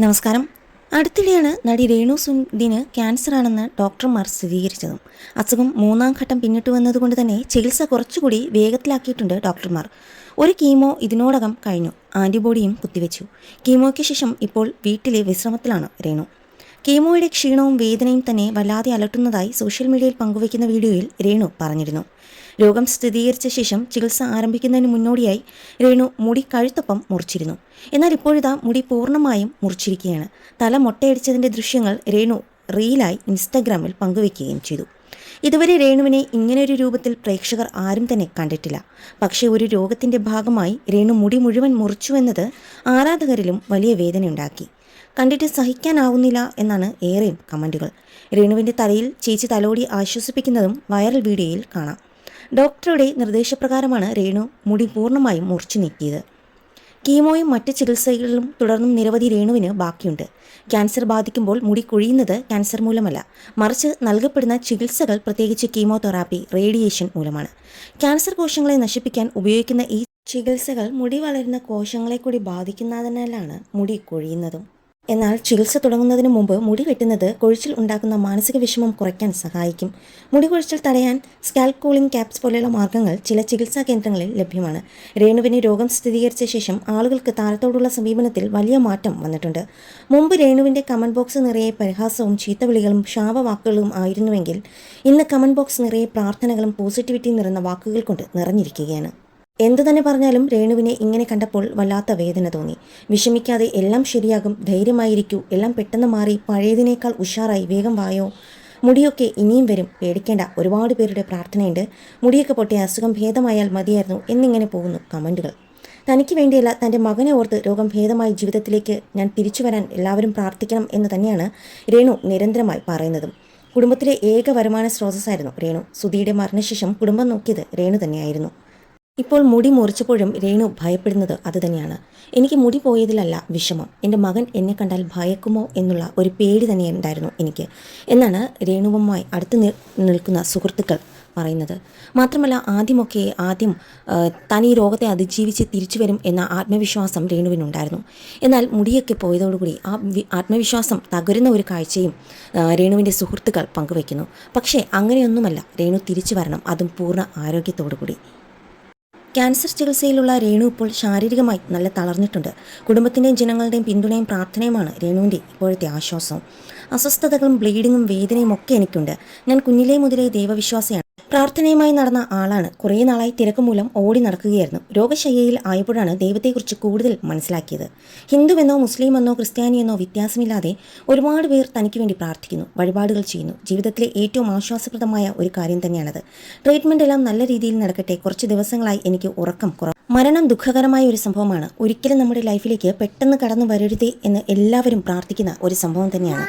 നമസ്കാരം. അടുത്തിടെയാണ് നടി രേണു സുധിന് ക്യാൻസറാണെന്ന് ഡോക്ടർമാർ സ്ഥിരീകരിച്ചതും. അസുഖം 3-ാം ഘട്ടം പിന്നിട്ടു വന്നതുകൊണ്ട് തന്നെ ചികിത്സ കുറച്ചുകൂടി വേഗത്തിലാക്കിയിട്ടുണ്ട് ഡോക്ടർമാർ. ഒരു കീമോ ഇതിനോടകം കഴിഞ്ഞു. ആൻറ്റിബോഡിയും കുത്തിവെച്ചു. കീമോയ്ക്ക് ശേഷം ഇപ്പോൾ വീട്ടിലെ വിശ്രമത്തിലാണ് രേണു. കീമോയുടെ ക്ഷീണവും വേദനയും തന്നെ വല്ലാതെ അലട്ടുന്നതായി സോഷ്യൽ മീഡിയയിൽ പങ്കുവയ്ക്കുന്ന വീഡിയോയിൽ രേണു പറഞ്ഞിരുന്നു. രോഗം സ്ഥിരീകരിച്ച ശേഷം ചികിത്സ ആരംഭിക്കുന്നതിന് മുന്നോടിയായി രേണു മുടി കഴുത്തൊപ്പം മുറിച്ചിരുന്നു. എന്നാൽ ഇപ്പോഴിതാ മുടി പൂർണ്ണമായും മുറിച്ചിരിക്കുകയാണ്. തല മൊട്ടയടിച്ചതിൻ്റെ ദൃശ്യങ്ങൾ രേണു റീലായി ഇൻസ്റ്റഗ്രാമിൽ പങ്കുവയ്ക്കുകയും ചെയ്തു. ഇതുവരെ രേണുവിനെ ഇങ്ങനെയൊരു രൂപത്തിൽ പ്രേക്ഷകർ ആരും തന്നെ കണ്ടിട്ടില്ല. പക്ഷേ ഒരു രോഗത്തിൻ്റെ ഭാഗമായി രേണു മുടി മുഴുവൻ മുറിച്ചുവെന്നത് ആരാധകരിലും വലിയ വേദനയുണ്ടാക്കി. കണ്ടിട്ട് സഹിക്കാനാവുന്നില്ല എന്നാണ് ഏറെയും കമൻറ്റുകൾ. രേണുവിൻ്റെ തലയിൽ ചേച്ചി തലോടി ആശ്വസിപ്പിക്കുന്നതും വൈറൽ വീഡിയോയിൽ കാണാം. ഡോക്ടറുടെ നിർദ്ദേശപ്രകാരമാണ് രേണു മുടി പൂർണ്ണമായും മുറിച്ചു നീക്കിയത്. കീമോയും മറ്റ് ചികിത്സകളിലും തുടർന്നും നിരവധി രേണുവിന് ബാക്കിയുണ്ട്. ക്യാൻസർ ബാധിക്കുമ്പോൾ മുടി കൊഴിയുന്നത് ക്യാൻസർ മൂലമല്ല, മറിച്ച് നൽകപ്പെടുന്ന ചികിത്സകൾ, പ്രത്യേകിച്ച് കീമോതെറാപ്പി, റേഡിയേഷൻ മൂലമാണ്. ക്യാൻസർ കോശങ്ങളെ നശിപ്പിക്കാൻ ഉപയോഗിക്കുന്ന ഈ ചികിത്സകൾ മുടി വളരുന്ന കോശങ്ങളെ കൂടി ബാധിക്കുന്നതിനാലാണ് മുടി കൊഴിയുന്നതും. എന്നാൽ ചികിത്സ തുടങ്ങുന്നതിന് മുമ്പ് മുടി വെട്ടുന്നത് കൊഴിച്ചിൽ ഉണ്ടാക്കുന്ന മാനസിക വിഷമം കുറയ്ക്കാൻ സഹായിക്കും. മുടി കൊഴിച്ചിൽ തടയാൻ സ്കാൽപ് കൂളിംഗ് ക്യാപ്സ് പോലെയുള്ള മാർഗ്ഗങ്ങൾ ചില ചികിത്സാ കേന്ദ്രങ്ങളിൽ ലഭ്യമാണ്. രേണുവിന് രോഗം സ്ഥിരീകരിച്ച ശേഷം ആളുകൾക്ക് താരത്തോടുള്ള സമീപനത്തിൽ വലിയ മാറ്റം വന്നിട്ടുണ്ട്. മുമ്പ് രേണുവിൻ്റെ കമൻറ്റ് ബോക്സ് നിറയെ പരിഹാസവും ചീത്തവിളികളും ശാപവാക്കുകളും ആയിരുന്നുവെങ്കിൽ ഇന്ന് കമൻറ്റ് ബോക്സ് നിറയെ പ്രാർത്ഥനകളും പോസിറ്റിവിറ്റി നിറഞ്ഞ വാക്കുകൾ കൊണ്ട് നിറഞ്ഞിരിക്കുകയാണ്. എന്തു തന്നെ പറഞ്ഞാലും രേണുവിനെ ഇങ്ങനെ കണ്ടപ്പോൾ വല്ലാത്ത വേദന തോന്നി. വിഷമിക്കാതെ, എല്ലാം ശരിയാകും, ധൈര്യമായിരിക്കൂ, എല്ലാം പെട്ടെന്ന് മാറി പഴയതിനേക്കാൾ ഉഷാറായി, വേഗം വായോ, മുടിയൊക്കെ ഇനിയും വരും, പേടിക്കേണ്ട, ഒരുപാട് പേരുടെ പ്രാർത്ഥനയുണ്ട്, മുടിയൊക്കെ പൊട്ടിയ അസുഖം ഭേദമായാൽ മതിയായിരുന്നു എന്നിങ്ങനെ പോകുന്നു കമൻറ്റുകൾ. തനിക്ക് വേണ്ടിയല്ല, തൻ്റെ മകനെ ഓർത്ത് രോഗം ഭേദമായി ജീവിതത്തിലേക്ക് ഞാൻ തിരിച്ചു വരാൻ എല്ലാവരും പ്രാർത്ഥിക്കണം എന്ന് തന്നെയാണ് രേണു നിരന്തരമായി പറയുന്നതും. കുടുംബത്തിലെ ഏക വരുമാന സ്രോതസ്സായിരുന്നു രേണു. സുധിയുടെ മരണശേഷം കുടുംബം നോക്കിയത് രേണു തന്നെയായിരുന്നു. ഇപ്പോൾ മുടി മുറിച്ചപ്പോഴും രേണു ഭയപ്പെടുന്നത് അതുതന്നെയാണ്. എനിക്ക് മുടി പോയതിലല്ല വിഷമം, എൻ്റെ മകൻ എന്നെ കണ്ടാൽ ഭയക്കുമോ എന്നുള്ള ഒരു പേടി തന്നെ ഉണ്ടായിരുന്നു എനിക്ക് എന്നാണ് രേണുവുമായി അടുത്ത് നിൽക്കുന്ന സുഹൃത്തുക്കൾ പറയുന്നത്. മാത്രമല്ല ആദ്യം താൻ ഈ രോഗത്തെ അതിജീവിച്ച് തിരിച്ചു വരും എന്ന ആത്മവിശ്വാസം രേണുവിനുണ്ടായിരുന്നു. എന്നാൽ മുടിയൊക്കെ പോയതോടുകൂടി ആ ആത്മവിശ്വാസം തകരുന്ന ഒരു കാഴ്ചയും രേണുവിൻ്റെ സുഹൃത്തുക്കൾ പങ്കുവയ്ക്കുന്നു. പക്ഷേ അങ്ങനെയൊന്നുമല്ല, രേണു തിരിച്ചു വരണം, അതും പൂർണ്ണ ആരോഗ്യത്തോടു കൂടി. ക്യാൻസർ ചികിത്സയിലുള്ള രേണു ഇപ്പോൾ ശാരീരികമായി നല്ല തളർന്നിട്ടുണ്ട്. കുടുംബത്തിൻ്റെയും ജനങ്ങളുടെയും പിന്തുണയും പ്രാർത്ഥനയുമാണ് രേണുവിൻ്റെ ഇപ്പോഴത്തെ ആശ്വാസവും. അസ്വസ്ഥതകളും ബ്ലീഡിങ്ങും വേദനയും ഒക്കെ എനിക്കുണ്ട്. ഞാൻ കുഞ്ഞിലേ മുതലേ ദൈവവിശ്വാസിയാണ്. പ്രാർത്ഥനയുമായി നടന്ന ആളാണ്. കുറേ നാളായി തിരക്ക് മൂലം ഓടി നടക്കുകയായിരുന്നു. രോഗശയ്യയിൽ ആയപ്പോഴാണ് ദൈവത്തെക്കുറിച്ച് കൂടുതൽ മനസ്സിലാക്കിയത്. ഹിന്ദുവെന്നോ മുസ്ലിമെന്നോ ക്രിസ്ത്യാനിയെന്നോ വ്യത്യാസമില്ലാതെ ഒരുപാട് പേർ തനിക്ക് വേണ്ടി പ്രാർത്ഥിക്കുന്നു, വഴിപാടുകൾ ചെയ്യുന്നു. ജീവിതത്തിലെ ഏറ്റവും ആശ്വാസപ്രദമായ ഒരു കാര്യം തന്നെയാണത്. ട്രീറ്റ്മെൻ്റ് എല്ലാം നല്ല രീതിയിൽ നടക്കട്ടെ. കുറച്ച് ദിവസങ്ങളായി എനിക്ക് ഉറക്കം കുറവ്. മരണം ദുഃഖകരമായ ഒരു സംഭവമാണ്. ഒരിക്കലും നമ്മുടെ ലൈഫിലേക്ക് പെട്ടെന്ന് കടന്നു വരരുതേ എന്ന് എല്ലാവരും പ്രാർത്ഥിക്കുന്ന ഒരു സംഭവം തന്നെയാണ്.